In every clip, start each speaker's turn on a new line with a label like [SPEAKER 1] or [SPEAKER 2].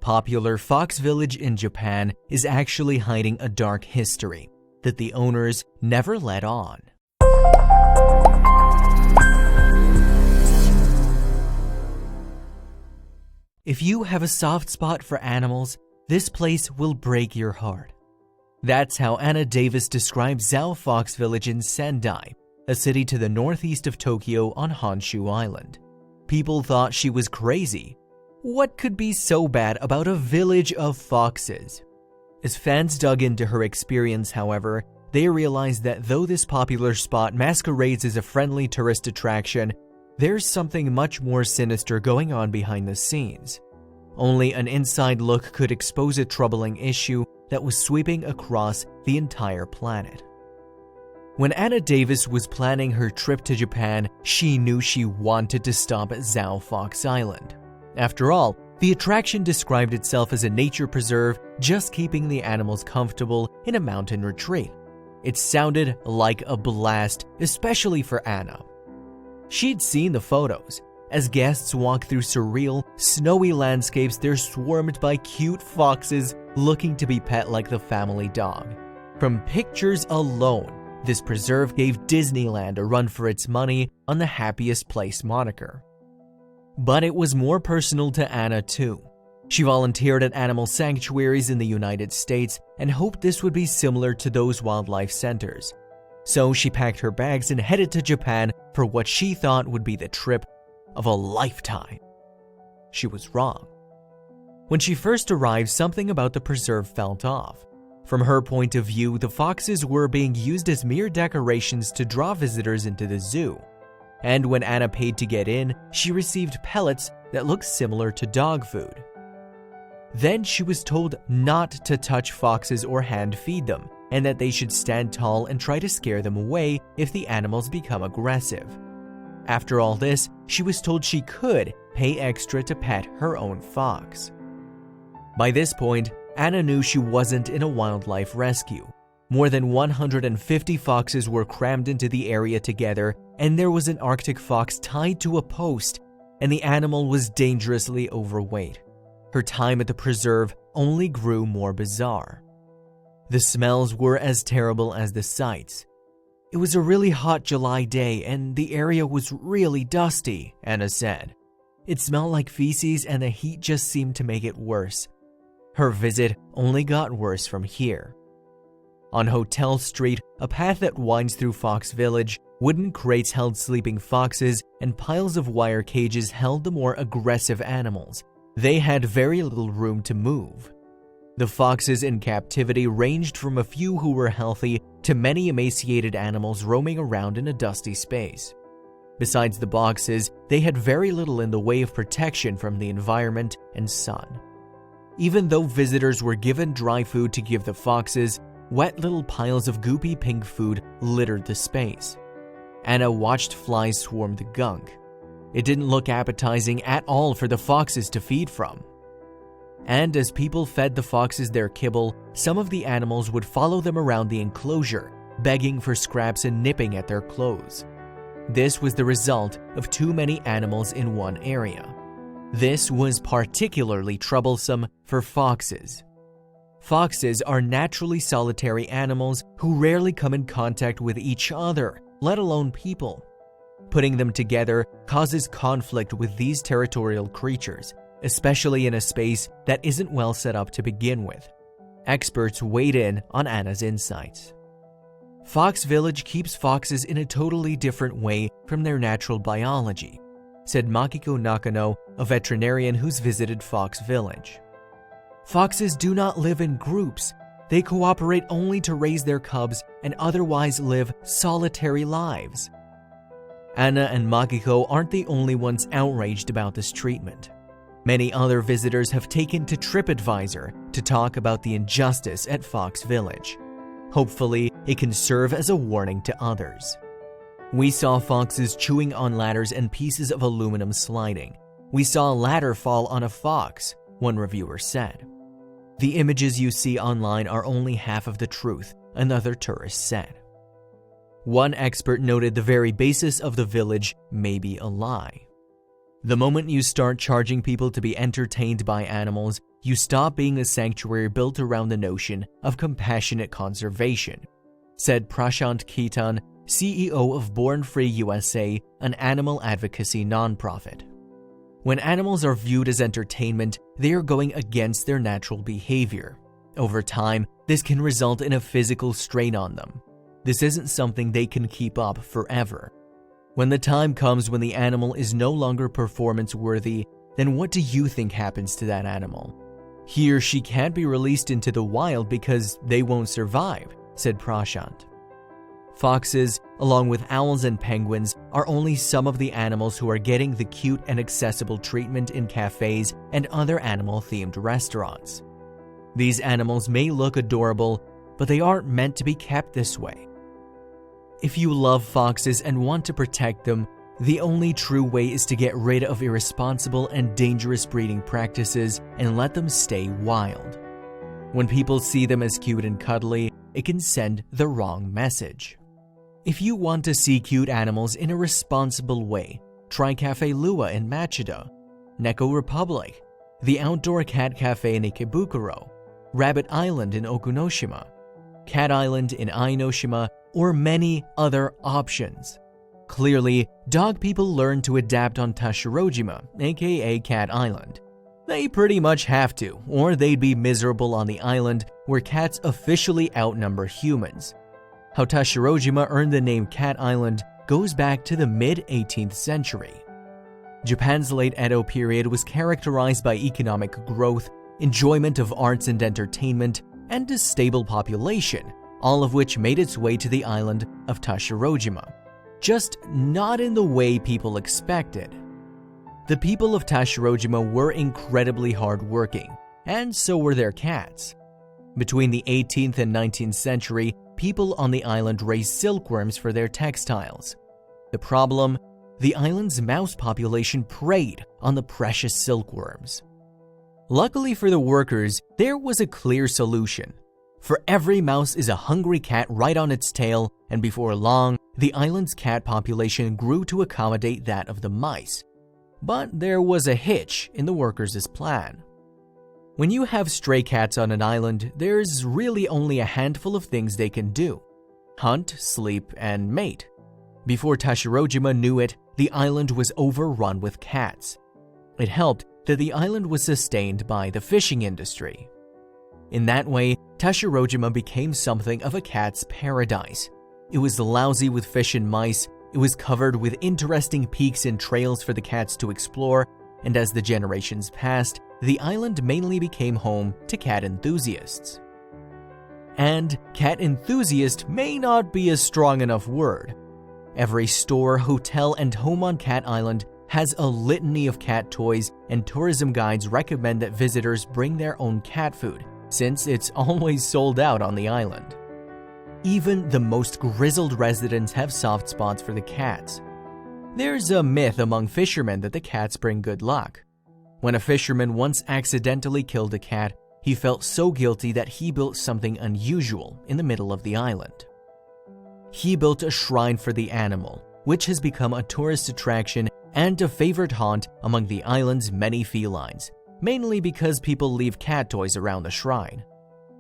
[SPEAKER 1] popular Fox Village in Japan is actually hiding a dark history that the owners never let on. If you have a soft spot for animals, this place will break your heart. That's how Anna Davis describes Zao Fox Village in Sendai, a city to the northeast of Tokyo on Honshu Island. People thought she was crazy. What could be so bad about a village of foxes? As fans dug into her experience, however, they realized that though this popular spot masquerades as a friendly tourist attraction, there's something much more sinister going on behind the scenes. Only an inside look could expose a troubling issue that was sweeping across the entire planet. When Anna Davis was planning her trip to Japan, she knew she wanted to stop at Zao Fox Island. After all, the attraction described itself as a nature preserve, just keeping the animals comfortable in a mountain retreat. It sounded like a blast, especially for Anna. She'd seen the photos. As guests walk through surreal, snowy landscapes, they're swarmed by cute foxes looking to be pet like the family dog. From pictures alone, this preserve gave Disneyland a run for its money on the happiest place moniker. But it was more personal to Anna too. She volunteered at animal sanctuaries in the United States and hoped this would be similar to those wildlife centers. So she packed her bags and headed to Japan for what she thought would be the trip of a lifetime. She was wrong. When she first arrived, something about the preserve felt off. From her point of view, the foxes were being used as mere decorations to draw visitors into the zoo. And when Anna paid to get in, she received pellets that looked similar to dog food. Then she was told not to touch foxes or hand feed them, and that they should stand tall and try to scare them away if the animals become aggressive. After all this, she was told she could pay extra to pet her own fox. By this point, Anna knew she wasn't in a wildlife rescue. More than 150 foxes were crammed into the area together, and there was an Arctic fox tied to a post, and the animal was dangerously overweight. Her time at the preserve only grew more bizarre. The smells were as terrible as the sights. It was a really hot July day, and the area was really dusty, Anna said. It smelled like feces, and the heat just seemed to make it worse. Her visit only got worse from here. On Hotel Street, a path that winds through Fox Village, wooden crates held sleeping foxes, and piles of wire cages held the more aggressive animals. They had very little room to move. The foxes in captivity ranged from a few who were healthy to many emaciated animals roaming around in a dusty space. Besides the boxes, they had very little in the way of protection from the environment and sun. Even though visitors were given dry food to give the foxes, wet little piles of goopy pink food littered the space. Anna watched flies swarm the gunk. It didn't look appetizing at all for the foxes to feed from. And as people fed the foxes their kibble, some of the animals would follow them around the enclosure, begging for scraps and nipping at their clothes. This was the result of too many animals in one area. This was particularly troublesome for foxes. Foxes are naturally solitary animals who rarely come in contact with each other, let alone people. Putting them together causes conflict with these territorial creatures, especially in a space that isn't well set up to begin with. Experts weighed in on Anna's insights. Fox Village keeps foxes in a totally different way from their natural biology, said Makiko Nakano, a veterinarian who's visited Fox Village. Foxes do not live in groups. They cooperate only to raise their cubs and otherwise live solitary lives. Anna and Makiko aren't the only ones outraged about this treatment. Many other visitors have taken to TripAdvisor to talk about the injustice at Fox Village. Hopefully, it can serve as a warning to others. We saw foxes chewing on ladders and pieces of aluminum sliding. We saw a ladder fall on a fox, one reviewer said. The images you see online are only half of the truth, another tourist said. One expert noted the very basis of the village may be a lie. The moment you start charging people to be entertained by animals, you stop being a sanctuary built around the notion of compassionate conservation, said Prashant Khitan, CEO of Born Free USA, an animal advocacy nonprofit. When animals are viewed as entertainment, they are going against their natural behavior. Over time, this can result in a physical strain on them. This isn't something they can keep up forever. When the time comes when the animal is no longer performance-worthy, then what do you think happens to that animal? He or she can't be released into the wild because they won't survive, said Prashant. Foxes, along with owls and penguins, are only some of the animals who are getting the cute and accessible treatment in cafes and other animal-themed restaurants. These animals may look adorable, but they aren't meant to be kept this way. If you love foxes and want to protect them, the only true way is to get rid of irresponsible and dangerous breeding practices and let them stay wild. When people see them as cute and cuddly, it can send the wrong message. If you want to see cute animals in a responsible way, try Cafe Lua in Machida, Neko Republic, the Outdoor Cat Cafe in Ikebukuro, Rabbit Island in Okunoshima, Cat Island in Ainoshima, or many other options. Clearly, dog people learn to adapt on Tashirojima, aka Cat Island. They pretty much have to, or they'd be miserable on the island where cats officially outnumber humans. How Tashirojima earned the name Cat Island goes back to the mid-18th century. Japan's late Edo period was characterized by economic growth, enjoyment of arts and entertainment, and a stable population, all of which made its way to the island of Tashirojima, just not in the way people expected. The people of Tashirojima were incredibly hardworking, and so were their cats. Between the 18th and 19th century, people on the island raised silkworms for their textiles. The problem? The island's mouse population preyed on the precious silkworms. Luckily for the workers, there was a clear solution. For every mouse is a hungry cat right on its tail, and before long, the island's cat population grew to accommodate that of the mice. But there was a hitch in the workers' plan. When you have stray cats on an island, there's really only a handful of things they can do: hunt, sleep, and mate. Before Tashirojima knew it, the island was overrun with cats. It helped that the island was sustained by the fishing industry. In that way, Tashirojima became something of a cat's paradise. It was lousy with fish and mice, it was covered with interesting peaks and trails for the cats to explore, and as the generations passed, the island mainly became home to cat enthusiasts. And cat enthusiast may not be a strong enough word. Every store, hotel, and home on Cat Island has a litany of cat toys, and tourism guides recommend that visitors bring their own cat food, since it's always sold out on the island. Even the most grizzled residents have soft spots for the cats. There's a myth among fishermen that the cats bring good luck. When a fisherman once accidentally killed a cat, he felt so guilty that he built something unusual in the middle of the island. He built a shrine for the animal, which has become a tourist attraction and a favorite haunt among the island's many felines, mainly because people leave cat toys around the shrine.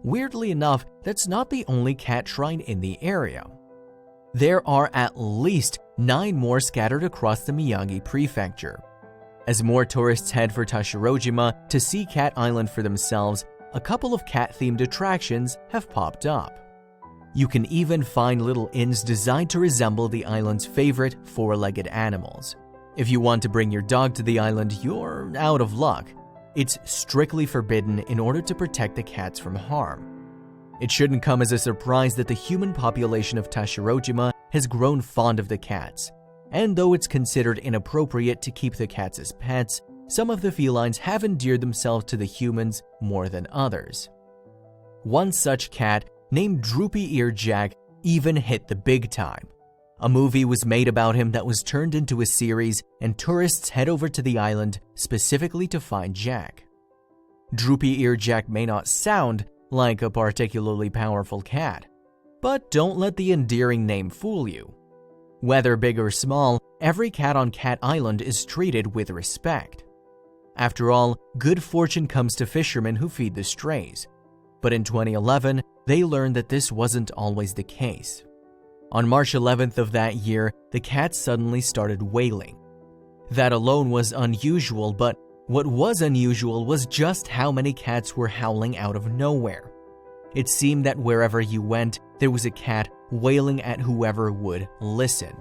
[SPEAKER 1] Weirdly enough, that's not the only cat shrine in the area. There are at least 9 more scattered across the Miyagi Prefecture. As more tourists head for Tashirojima to see Cat Island for themselves, a couple of cat-themed attractions have popped up. You can even find little inns designed to resemble the island's favorite 4-legged animals. If you want to bring your dog to the island, you're out of luck. It's strictly forbidden in order to protect the cats from harm. It shouldn't come as a surprise that the human population of Tashirojima has grown fond of the cats. And though it's considered inappropriate to keep the cats as pets, some of the felines have endeared themselves to the humans more than others. One such cat, named Droopy Ear Jack, even hit the big time. A movie was made about him that was turned into a series, and tourists head over to the island specifically to find Jack. Droopy Ear Jack may not sound like a particularly powerful cat, but don't let the endearing name fool you. Whether big or small, every cat on Cat Island is treated with respect. After all, good fortune comes to fishermen who feed the strays. But in 2011, they learned that this wasn't always the case. On March 11th of that year, the cats suddenly started wailing. That alone was unusual, but what was unusual was just how many cats were howling out of nowhere. It seemed that wherever you went, there was a cat wailing at whoever would listen.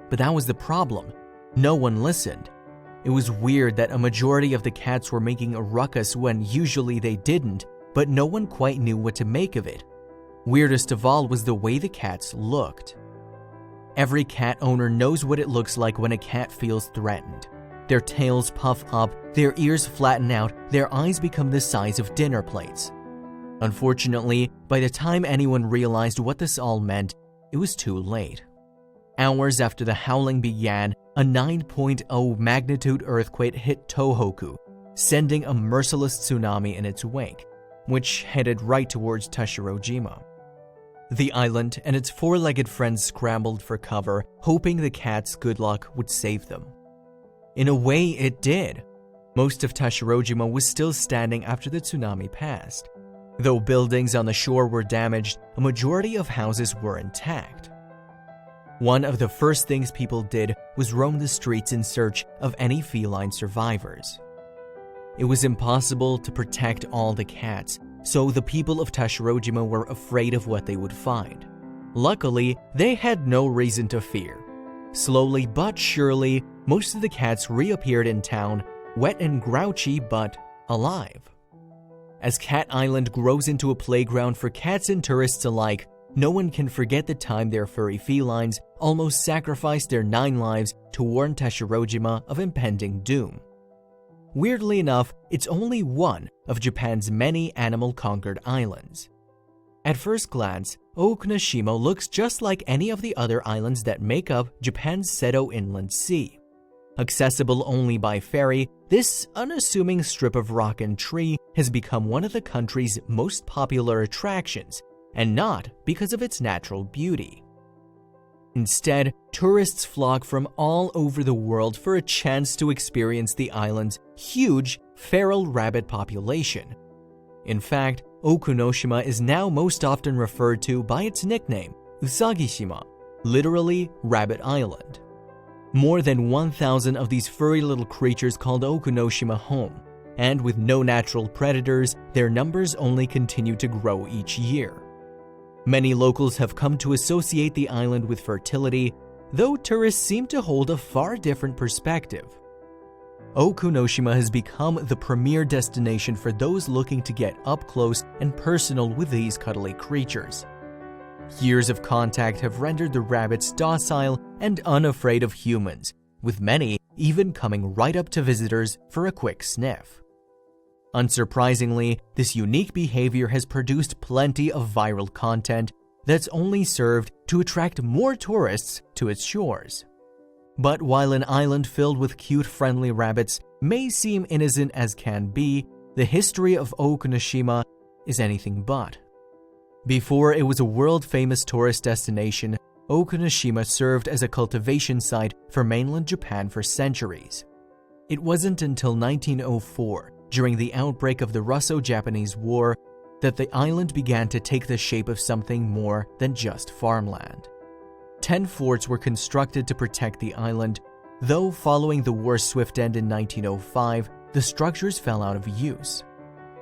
[SPEAKER 1] But that was the problem. No one listened. It was weird that a majority of the cats were making a ruckus when usually they didn't, but no one quite knew what to make of it. Weirdest of all was the way the cats looked. Every cat owner knows what it looks like when a cat feels threatened. Their tails puff up, their ears flatten out, their eyes become the size of dinner plates. Unfortunately, by the time anyone realized what this all meant, it was too late. Hours after the howling began, a 9.0 magnitude earthquake hit Tohoku, sending a merciless tsunami in its wake, which headed right towards Tashirojima. The island and its four-legged friends scrambled for cover, hoping the cats' good luck would save them. In a way, it did. Most of Tashirojima was still standing after the tsunami passed. Though buildings on the shore were damaged, a majority of houses were intact. One of the first things people did was roam the streets in search of any feline survivors. It was impossible to protect all the cats, so the people of Tashirojima were afraid of what they would find. Luckily, they had no reason to fear. Slowly but surely, most of the cats reappeared in town, wet and grouchy but alive. As Cat Island grows into a playground for cats and tourists alike, no one can forget the time their furry felines almost sacrificed their 9 lives to warn Tashirojima of impending doom. Weirdly enough, it's only one of Japan's many animal-conquered islands. At first glance, Okunoshima looks just like any of the other islands that make up Japan's Seto Inland Sea. Accessible only by ferry, this unassuming strip of rock and tree has become one of the country's most popular attractions, and not because of its natural beauty. Instead, tourists flock from all over the world for a chance to experience the island's huge feral rabbit population. In fact, Okunoshima is now most often referred to by its nickname, Usagishima, literally Rabbit Island. More than 1,000 of these furry little creatures called Okunoshima home, and with no natural predators, their numbers only continue to grow each year. Many locals have come to associate the island with fertility, though tourists seem to hold a far different perspective. Okunoshima has become the premier destination for those looking to get up close and personal with these cuddly creatures. Years of contact have rendered the rabbits docile and unafraid of humans, with many even coming right up to visitors for a quick sniff. Unsurprisingly, this unique behavior has produced plenty of viral content that's only served to attract more tourists to its shores. But while an island filled with cute, friendly rabbits may seem innocent as can be, the history of Okunoshima is anything but. Before it was a world-famous tourist destination, Okunoshima served as a cultivation site for mainland Japan for centuries. It wasn't until 1904, during the outbreak of the Russo-Japanese War, that the island began to take the shape of something more than just farmland. 10 forts were constructed to protect the island, though following the war's swift end in 1905, the structures fell out of use.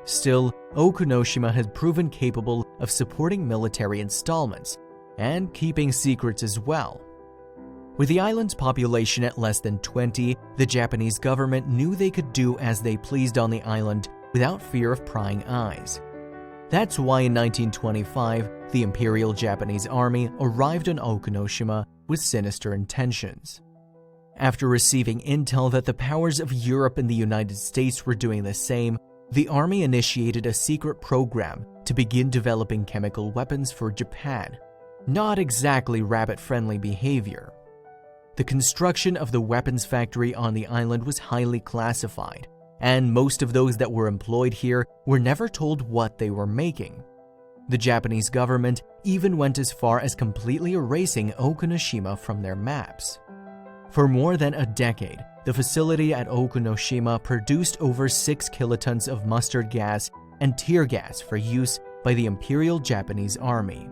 [SPEAKER 1] Still, Okunoshima had proven capable of supporting military installments and keeping secrets as well. With the island's population at less than 20, the Japanese government knew they could do as they pleased on the island without fear of prying eyes. That's why in 1925, the Imperial Japanese Army arrived on Okunoshima with sinister intentions. After receiving intel that the powers of Europe and the United States were doing the same, the army initiated a secret program to begin developing chemical weapons for Japan. Not exactly rabbit-friendly behavior. The construction of the weapons factory on the island was highly classified, and most of those that were employed here were never told what they were making. The Japanese government even went as far as completely erasing Okunoshima from their maps. For more than a decade, the facility at Okunoshima produced over 6 kilotons of mustard gas and tear gas for use by the Imperial Japanese Army.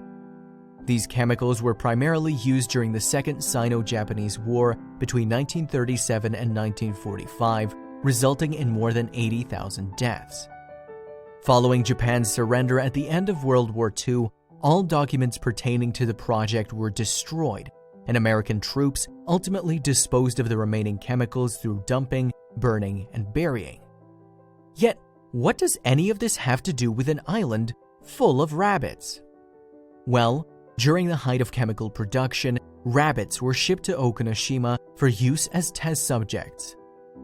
[SPEAKER 1] These chemicals were primarily used during the Second Sino-Japanese War between 1937 and 1945, resulting in more than 80,000 deaths. Following Japan's surrender at the end of World War II, all documents pertaining to the project were destroyed, and American troops ultimately disposed of the remaining chemicals through dumping, burning, and burying. Yet, what does any of this have to do with an island full of rabbits? Well, during the height of chemical production, rabbits were shipped to Okunoshima for use as test subjects.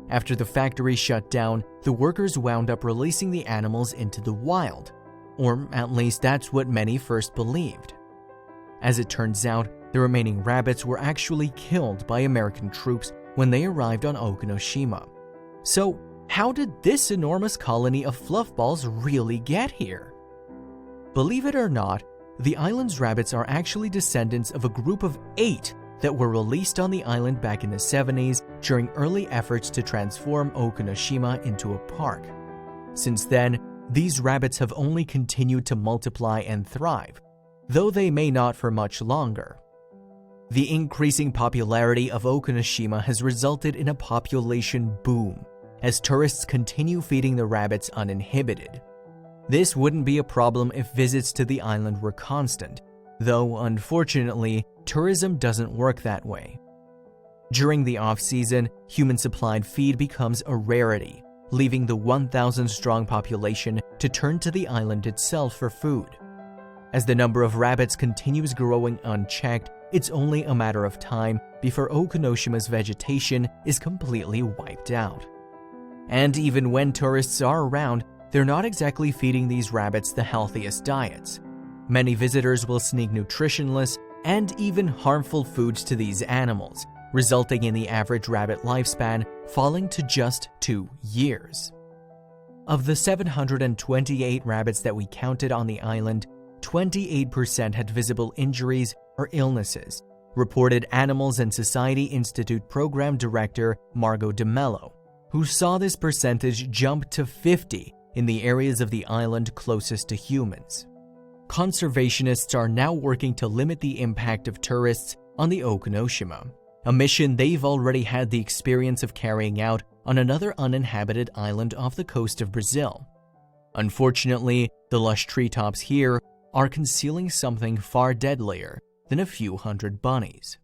[SPEAKER 1] After the factory shut down, the workers wound up releasing the animals into the wild, or at least that's what many first believed. As it turns out, the remaining rabbits were actually killed by American troops when they arrived on Okunoshima. So, how did this enormous colony of fluffballs really get here? Believe it or not, the island's rabbits are actually descendants of a group of 8 that were released on the island back in the 70s during early efforts to transform Okunoshima into a park. Since then, these rabbits have only continued to multiply and thrive, though they may not for much longer. The increasing popularity of Okunoshima has resulted in a population boom, as tourists continue feeding the rabbits uninhibited. This wouldn't be a problem if visits to the island were constant, though unfortunately, tourism doesn't work that way. During the off-season, human-supplied feed becomes a rarity, leaving the 1,000-strong population to turn to the island itself for food. As the number of rabbits continues growing unchecked, it's only a matter of time before Okunoshima's vegetation is completely wiped out. And even when tourists are around, they're not exactly feeding these rabbits the healthiest diets. Many visitors will sneak nutritionless and even harmful foods to these animals, resulting in the average rabbit lifespan falling to just 2 years. Of the 728 rabbits that we counted on the island, 28% had visible injuries or illnesses, reported Animals and Society Institute Program Director Margot DeMello, who saw this percentage jump to 50 in the areas of the island closest to humans. Conservationists are now working to limit the impact of tourists on the Okunoshima, a mission they've already had the experience of carrying out on another uninhabited island off the coast of Brazil. Unfortunately, the lush treetops here are concealing something far deadlier than a few hundred bunnies.